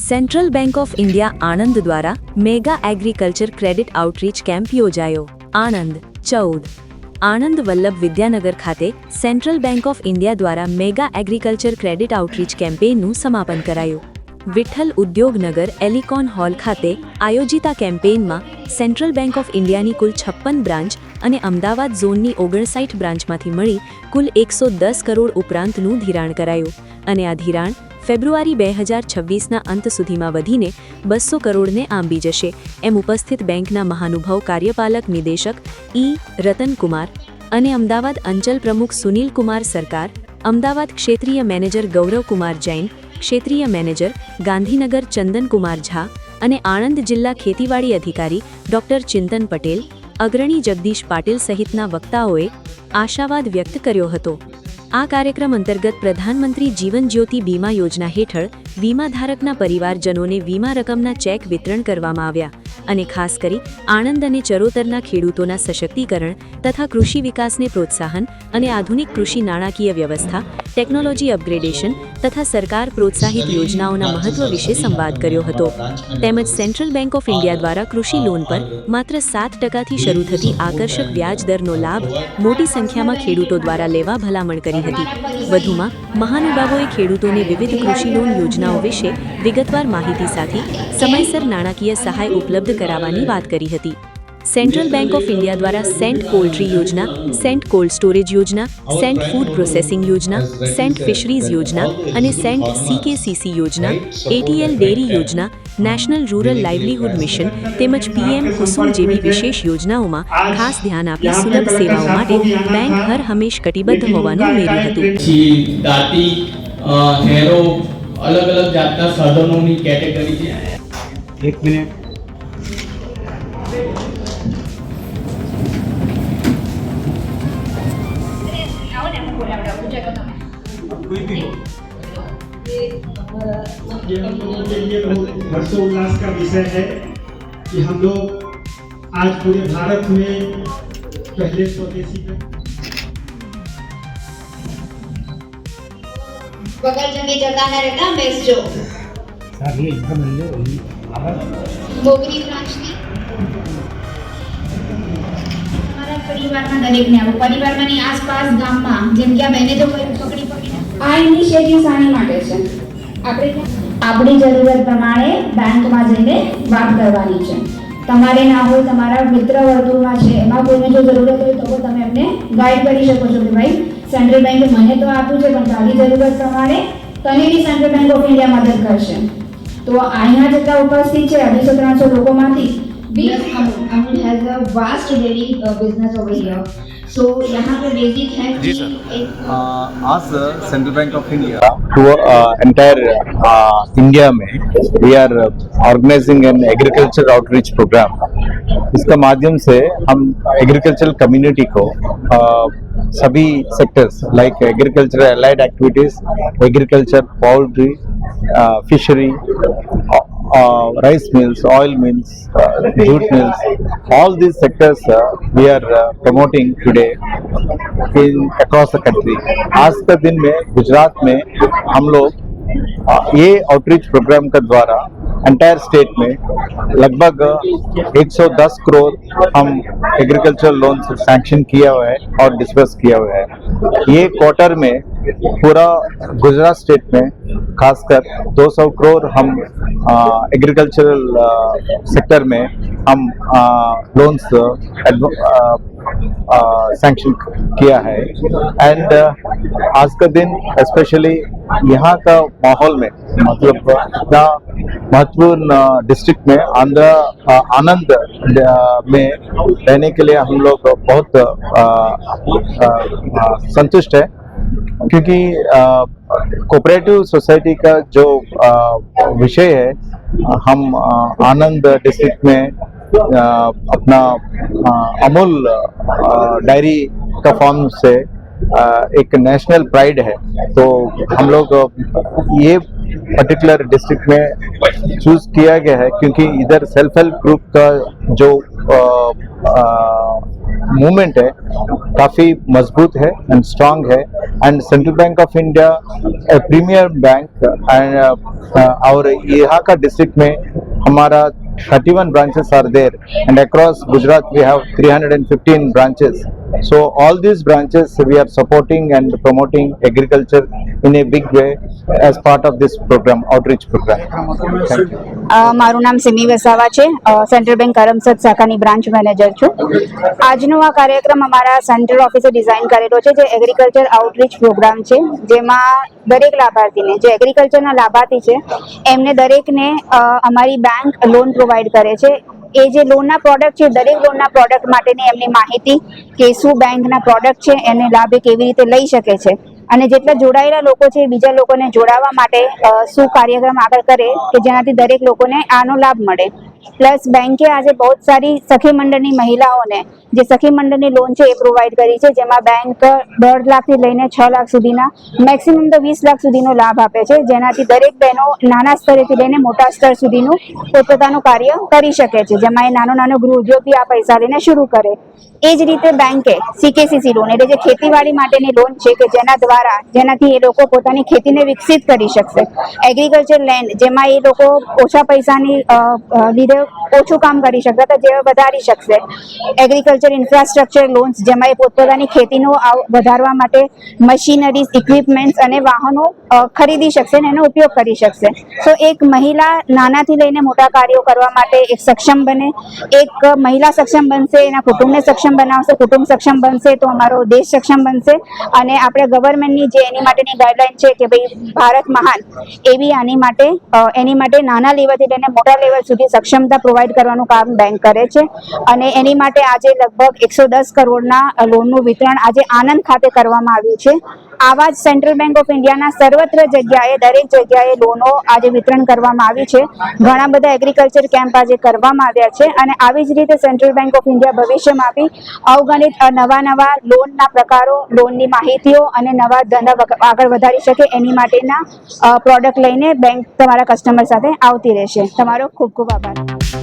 Central bank of India Anand દ્વારા mega agriculture credit outreach camp યોજાયો. આણંદ 14 આણંદ વલ્લભ વિદ્યાનગર ખાતે સેન્ટ્રલ બેંક ઓફ ઇન્ડિયા દ્વારા mega agriculture credit outreach કેમ્પેઇનનું સમાપન કરાયું. વિઠ્ઠલ ઉદ્યોગનગર એલિકોન હોલ ખાતે આયોજિત આ કેમ્પેઇનમાં સેન્ટ્રલ બેંક ઓફ ઇન્ડિયાની કુલ 56 બ્રાન્ચ અને અમદાવાદ ઝોનની 59 બ્રાન્ચમાંથી મળી કુલ 110 કરોડ ઉપરાંતનું ધિરાણ કરાયું અને આ ધિરાણ ફેબ્રુઆરી 2026ના અંત સુધીમાં વધીને 200 કરોડને આંબી જશે એમ ઉપસ્થિત બેંકના મહાનુભાવ કાર્યપાલક નિદેશક રતનકુમાર અને અમદાવાદ અંચલ પ્રમુખ સુનિલ કુમાર સરકાર, અમદાવાદ ક્ષેત્રીય મેનેજર ગૌરવકુમાર જૈન, ક્ષેત્રીય મેનેજર ગાંધીનગર ચંદનકુમાર ઝા અને આણંદ જિલ્લા ખેતીવાડી અધિકારી ડોક્ટર ચિંતન પટેલ, અગ્રણી જગદીશ પાટીલ સહિતના વક્તાઓએ આશાવાદ વ્યક્ત કર્યો હતો. આ કાર્યક્રમ અંતર્ગત પ્રધાનમંત્રી જીવન જ્યોતિ બીમા યોજના હેઠળ વીમાધારકના પરિવારજનોને વીમા રકમના ચેક વિતરણ કરવામાં આવ્યા અને ખાસ કરી આણંદ અને ચરોતરના ખેડૂતોના સશક્તિકરણ તથા કૃષિ વિકાસને પ્રોત્સાહન અને આધુનિક કૃષિ નાણાકીય વ્યવસ્થા, ટેકનોલોજી અપગ્રેડેશન તથા સરકાર પ્રોત્સાહિત યોજનાઓના મહત્વ વિશે સંવાદ કર્યો હતો. તેમજ સેન્ટ્રલ બેંક ઓફ ઇન્ડિયા દ્વારા કૃષિ લોન પર માત્ર 7% શરૂ થતી આકર્ષક વ્યાજ દરનો લાભ મોટી સંખ્યામાં ખેડૂતો દ્વારા લેવા ભલામણ કરી હતી. વધુમાં મહાનુભાવોએ ખેડૂતોને વિવિધ કૃષિ લોન યોજનાઓ વિશે વિગતવાર માહિતી સાથે સમયસર નાણાકીય સહાય ઉપલબ્ધ કરાવવાની વાત કરી હતી. સેન્ટ્રલ બેંક ઓફ ઇન્ડિયા દ્વારા સેન્ટ પોલ્ટ્રી યોજના, સેન્ટ કોલ્ડ સ્ટોરેજ યોજના, સેન્ટ ફૂડ પ્રોસેસિંગ યોજના, સેન્ટ ફિશરીઝ યોજના અને સેન્ટ CKCC યોજના, ATL ડેરી યોજના, નેશનલ રૂરલ લાઇવલીહુડ મિશન તેમજ PM કુસુમ જેવી વિશેષ યોજનાઓમાં ખાસ ધ્યાન આપી સુલભ સેવાઓ માટે બેંક હર હંમેશ કટિબદ્ધ હોવાનું ઉમેર્યું હતું. अलग अलग जातना साधनों की कैटेगरी है. एक मिनट. कोई भी हो. ये हम लोगों के लिए बहुत हर्षोल्लास का विषय है कि हम लोग आज पूरे भारत में पहले स्वदेशी बगल जमी जगह है रेटा बेस जो सर ये इनकम मिल लो मोगरी ब्रांच की हमारा परिवार में दरेक ने आवो परिवार में आसपास गाम में જેમ કે બેને તો પકડી આ ઇનિશિયેટિવ સાની માટે છે. આપણે આપણી જરૂરત પ્રમાણે બેંકમાં જઈને વાત કરવાની છે. તમારે ના હોય તમારા મિત્ર વર્તુળમાં છે એમાં કોઈને જો જરૂરત હોય તો તમે એમને ગાઈડ કરી શકો છો કે ભાઈ સેન્ટ્રલ બેંકે મને તો આપ્યું છે પણ તારી જરૂરત પ્રમાણે તને બી સેન્ટ્રલ બેંક ઓફ ઇન્ડિયા મદદ કરશે. તો અહીંયા જેટલા ઉપસ્થિત છે 200-300 લોકોમાંથી Amul has a vast dairy business over here. So यहाँ पे बेसिक है जी सर. आज central bank of India to entire India में we are organising an agriculture outreach programme. इसका माध्यम से हम एग्रीकल्चर कम्युनिटी को सभी sectors like agriculture allied activities, agriculture, poultry, fishery, rice mills, oil mills, jute mills, all these sectors we are promoting today in across the country. आज का दिन में गुजरात में हम लोग ये आउटरीच प्रोग्राम के द्वारा एंटायर स्टेट में लगभग 110 करोड़ हम एग्रीकल्चर लोन सैंक्शन किया हुआ है और डिस्बर्स किया हुआ है. ये क्वार्टर में पूरा गुजरात स्टेट में खासकर 200 करोड़ हम एग्रीकल्चरल सेक्टर में हम लोन्स सैंक्शन किया है. एंड आज का दिन स्पेशली यहाँ का माहौल में मतलब इतना महत्वपूर्ण डिस्ट्रिक्ट में आनंद में रहने के लिए हम लोग बहुत संतुष्ट है क्योंकि कोऑपरेटिव सोसाइटी का जो विषय है हम आनंद डिस्ट्रिक्ट में अपना अमूल डायरी का फॉर्म से एक नेशनल प्राइड है. तो हम लोग ये पर्टिकुलर डिस्ट्रिक्ट में चूज किया गया है क्योंकि इधर सेल्फ हेल्प ग्रुप का जो मूवमेंट है काफ़ी मजबूत है एंड स्ट्रांग है and central bank of India premier bank and और यहाँ का डिस्ट्रिक्ट में हमारा 31 branches are there and across Gujarat we have 315 branches. So all these branches we are supporting and promoting agriculture in a big way as part of this program, outreach program. Thank you. મારું નામ semi Vasava છે, central bank Karamsad શાખાની branch manager છું. આજનો આ કાર્યક્રમ અમારા central ઓફિસે ડિઝાઇન કરેલો છે, જે એગ્રીકલ્ચર આઉટરીચ પ્રોગ્રામ છે, જેમાં દરેક લાભાર્થીને જે એગ્રીકલ્ચરના લાભાર્થી છે એમને દરેકને અમારી બેંક લોન પ્રોવાઈડ કરે છે. એ જે લોનના પ્રોડક્ટ છે, દરેક લોનના પ્રોડક્ટ માટેની એમની માહિતી કે શું બેંકના પ્રોડક્ટ છે, એને લાભ એ કેવી રીતે લઈ શકે છે અને જેટલા જોડાયેલા લોકો છે બીજા લોકોને જોડાવા માટે શું કાર્યક્રમ આગળ કરે કે જેનાથી દરેક લોકોને આનો લાભ મળે. પ્લસ બેંકે આજે બહુ સારી સખી મંડળની મહિલાઓને જે સખી મંડળની લોન છે એ પ્રોવાઈડ કરી છે, જેમાં બેંક 1.5 લાખથી લઈને 6 લાખ સુધીના મેક્સિમમ તો 20 લાખ સુધીનો લાભ આપે છે, જેનાથી દરેક બહેનો નાના સ્તરેથી લઈને મોટા સ્તર સુધીનું પોતપોતાનું કાર્ય કરી શકે છે, જેમાં એ નાનો ગૃહ ઉદ્યોગ બી આ પૈસા લઈને શરૂ કરે. એ જ રીતે બેંકે CKCC લોન એટલે જે ખેતીવાડી માટેની લોન છે કે જેનાથી એ લોકો પોતાની ખેતીને વિકસિત કરી શકશે. એગ્રીકલ્ચર લેન્ડ જેમાં એ લોકો ઓછા પૈસાની લીધે ઓછું કામ કરી શકતા હતા, જે વધારી શકશે. એગ્રીકલ્ચર ઇન્ફ્રાસ્ટ્રક્ચર લોન્સ જેમાં એ પોતપોતાની ખેતીનો વધારવા માટે મશીનરીઝ, ઇક્વિપમેન્ટ્સ અને વાહનો ખરીદી શકશે અને એનો ઉપયોગ કરી શકશે. તો એક મહિલા નાનાથી લઈને મોટા કાર્યો કરવા માટે એક સક્ષમ બને, એક મહિલા સક્ષમ બનશે, એના કુટુંબને સક્ષમ બનાવશે, કુટુંબ સક્ષમ બનશે તો અમારો દેશ સક્ષમ બનશે. અને આપણે ગવર્મેન્ટની જે એની માટેની ગાઈડલાઈન છે કે ભાઈ ભારત મહાન, એવી એની માટે નાના લેવલથી લઈને મોટા લેવલ સુધી સક્ષમતા પ્રોવાઈડ કરવાનું કામ બેંક કરે છે. અને એની માટે આજે લગભગ 110 કરોડના લોનનું વિતરણ આજે આણંદ ખાતે કરવામાં આવ્યું છે. આવા જ સેન્ટ્રલ બેંક ઓફ ઇન્ડિયાના સર્વત્ર જગ્યાએ દરેક જગ્યાએ લોનો આજે વિતરણ કરવામાં આવી છે. ઘણા બધા એગ્રીકલ્ચર કેમ્પ આજે કરવામાં આવ્યા છે અને આવી જ રીતે સેન્ટ્રલ બેંક ઓફ ઇન્ડિયા ભવિષ્યમાં બી અવગણિત નવા લોનના પ્રકારો, લોનની માહિતીઓ અને નવા ધંધા આગળ વધારી શકે એની માટેના પ્રોડક્ટ લઈને બેંક તમારા કસ્ટમર સાથે આવતી રહેશે. તમારો ખૂબ ખૂબ આભાર.